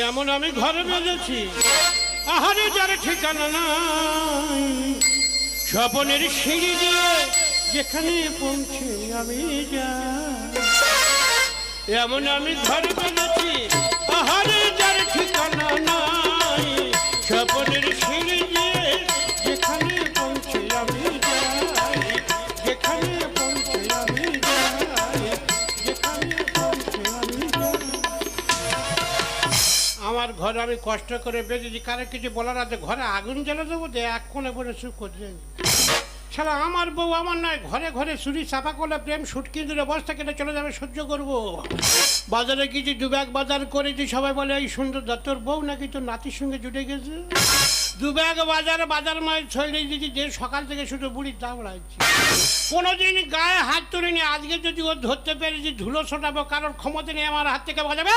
এমন আমি ঘরে বেঁধেছি আহারে যার ঠিকানা নাই, স্বপনের সিঁড়ি দিয়ে যেখানে পৌঁছে আমি যাই। এমন আমি ঘরে বেঁধেছি আহারে যার ঠিকানা নাই, স্বপনের সিঁড়ি দিয়ে যেখানে পৌঁছে আমি যাই, যেখানে পৌঁছে আমি যাই, যেখানে পৌঁছে আমি যাই। আমার ঘরে আমি কষ্ট করে বেঁধেছি, কারো কিছু বলার আছে ঘরে আগুন জ্বালা দেবো যে এক কোণে বলে সুখ করছে। শালা আমার বউ আমার নয়, ঘরে ঘরে চুরি চাপা করলে প্রেম সুটকি দিলে বস্তা কেটে চলে যাবে, সহ্য করবো। বাজারে কিছু দু ব্যাগ বাজার করেছি, সবাই বলে এই সুন্দর তোর বউ নাকি তোর নাতির সঙ্গে জুটে গেছে। দু ব্যাগ বাজার মাছ ছড়িয়ে দিয়েছি, যে সকাল থেকে শুধু বুড়ির দাম লাগছে। কোনোদিন গায়ে হাত তুলিনি, আজকে যদি ও ধরতে পেরেছি ধুলো ছোটাবো, কারোর ক্ষমতা নেই আমার হাত থেকে বাজাবে।